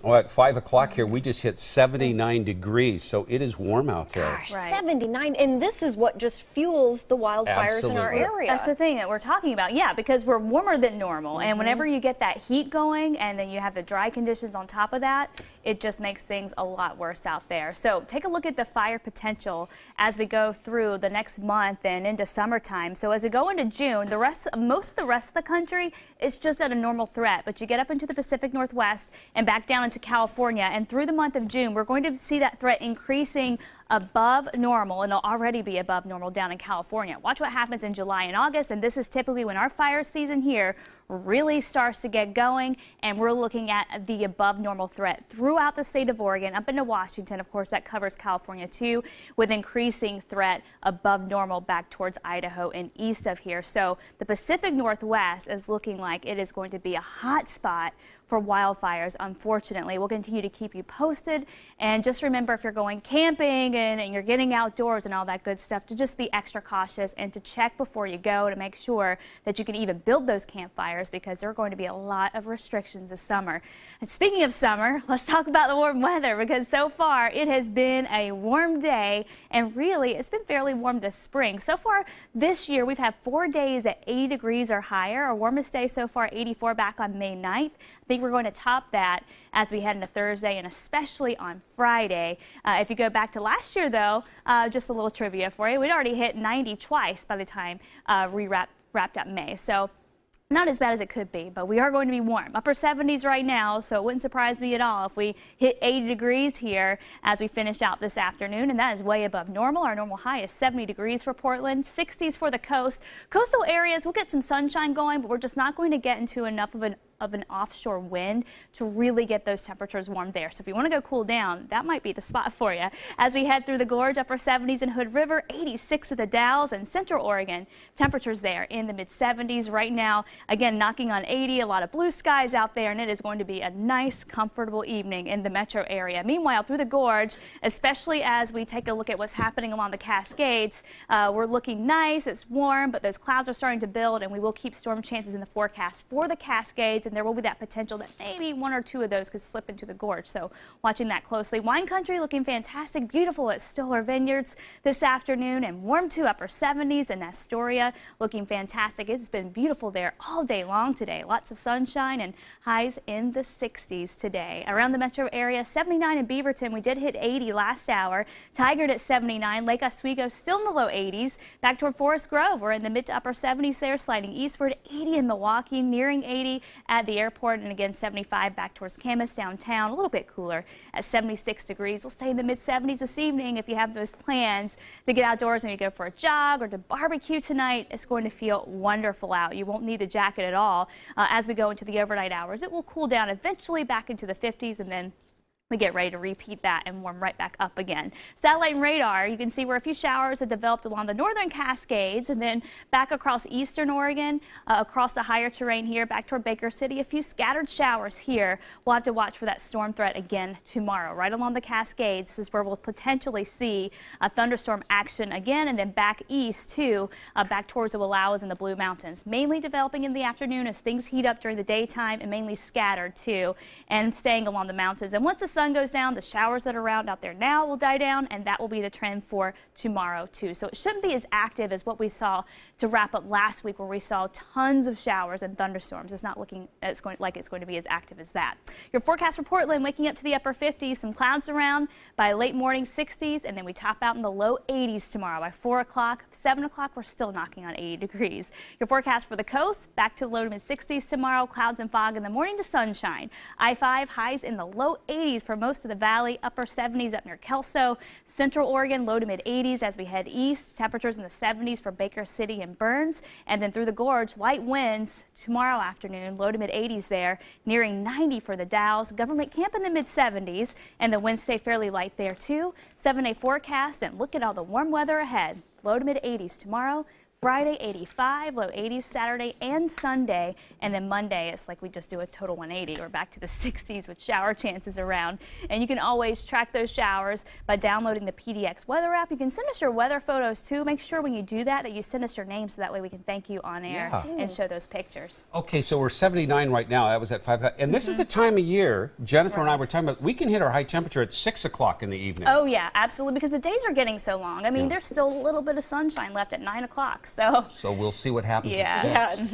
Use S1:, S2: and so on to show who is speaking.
S1: Well, at 5 o'clock here, we just hit 79 degrees, so it is warm out there.
S2: Gosh, 79, and this is what just fuels the wildfires in our area.
S3: That's the thing that we're talking about, yeah, because we're warmer than normal, and whenever you get that heat going and then you have the dry conditions on top of that, it just makes things a lot worse out there. So take a look at the fire potential as we go through the next month and into summertime. So as we go into June, most of the rest of the country is just at a normal threat, but you get up into the Pacific Northwest and back down into California, and through the month of June, we're going to see that threat increasing above normal, and it'll already be above normal down in California. Watch what happens in July and August, and this is typically when our fire season here really starts to get going, and we're looking at the above normal threat throughout the state of Oregon, up into Washington. Of course, that covers California too, with increasing threat above normal back towards Idaho and east of here. So the Pacific Northwest is looking like it is going to be a hot spot for wildfires. Unfortunately, we'll continue to keep you posted, and just remember, if you're going camping and you're getting outdoors and all that good stuff, to just be extra cautious and to check before you go to make sure that you can even build those campfires, because there are going to be a lot of restrictions this summer. And speaking of summer, let's talk about the warm weather, because so far it has been a warm day, and really it's been fairly warm this spring. So far this year we've had 4 days at 80 degrees or higher. Our warmest day so far 84 back on May 9th. I think we're going to top that as we head into Thursday and especially on Friday. If you go back to last year, though, just a little trivia for you, we'd already hit 90 twice by the time we wrapped up May. So not as bad as it could be, but we are going to be warm. Upper 70s right now, so it wouldn't surprise me at all if we hit 80 degrees here as we finish out this afternoon, and that is way above normal. Our normal high is 70 degrees for Portland, 60s for the coast. Coastal areas, we'll get some sunshine going, but we're just not going to get into enough of an offshore wind to really get those temperatures warm there. So if you want to go cool down, that might be the spot for you. As we head through the gorge, upper 70s in Hood River, 86 at the Dalles, and Central Oregon, temperatures there in the mid 70s right now. Again, knocking on 80, a lot of blue skies out there, and it is going to be a nice, comfortable evening in the metro area. Meanwhile, through the gorge, especially as we take a look at what's happening along the Cascades, we're looking nice, it's warm, but those clouds are starting to build, and we will keep storm chances in the forecast for the Cascades, and there will be that potential that maybe 1 or 2 of those could slip into the gorge. So watching that closely. Wine country looking fantastic, beautiful at Stoller Vineyards this afternoon, and warm to upper 70s in Astoria, looking fantastic. It's been beautiful there all day long today. Lots of sunshine and highs in the 60s today. Around the metro area, 79 in Beaverton. We did hit 80 last hour. Tigard at 79. Lake Oswego still in the low 80s. Back toward Forest Grove, we're in the mid to upper 70s there, sliding eastward. 80 in Milwaukee, nearing 80 at the airport, and again 75 back towards Camas downtown, a little bit cooler at 76 degrees. We'll stay in the mid 70s this evening. If you have those plans to get outdoors, maybe go for a jog or to barbecue tonight, it's going to feel wonderful out. You won't need the jacket at all. As we go into the overnight hours, it will cool down eventually back into the 50s, and then we get ready to repeat that and warm right back up again. Satellite and radar, you can see where a few showers have developed along the northern Cascades, and then back across eastern Oregon, across the higher terrain here, back toward Baker City. A few scattered showers here. We'll have to watch for that storm threat again tomorrow. Right along the Cascades, this is where we'll potentially see a thunderstorm action again, and then back east too, back towards the Wallowas and the Blue Mountains. Mainly developing in the afternoon as things heat up during the daytime, and mainly scattered too, and staying along the mountains. And once the sun goes down, the showers that are around out there now will die down, and that will be the trend for tomorrow too. So it shouldn't be as active as what we saw to wrap up last week, where we saw tons of showers and thunderstorms. It's not looking like it's going to be as active as that. Your forecast for Portland, waking up to the upper 50s, some clouds around by late morning 60s, and then we top out in the low 80s tomorrow. By 4 o'clock, 7 o'clock, we're still knocking on 80 degrees. Your forecast for the coast, back to the low to mid 60s tomorrow, clouds and fog in the morning to sunshine. I-5 highs in the low 80s for most of the valley, upper 70s up near Kelso. Central Oregon, low to mid 80s as we head east. Temperatures in the 70s for Baker City and Burns. And then through the gorge, light winds tomorrow afternoon, low to mid 80s there, nearing 90 for the Dalles. Government camp in the mid 70s, and the winds stay fairly light there too. 7-day forecast, and look at all the warm weather ahead. Low to mid 80s tomorrow, Friday 85, low 80s Saturday and Sunday, and then Monday it's like we just do a total 180. We're back to the 60s with shower chances around. And you can always track those showers by downloading the PDX weather app. You can send us your weather photos too. Make sure when you do that you send us your name so that way we can thank you on air and show those pictures.
S1: Okay, so we're 79 right now. That was at 5 o'clock. And this is the time of year, Jennifer and I were talking about, we can hit our high temperature at 6 o'clock in the evening.
S3: Oh yeah, absolutely, because the days are getting so long. I mean, there's still a little bit of sunshine left at 9 o'clock. So
S1: we'll see what happens at 6.
S2: Yeah, it's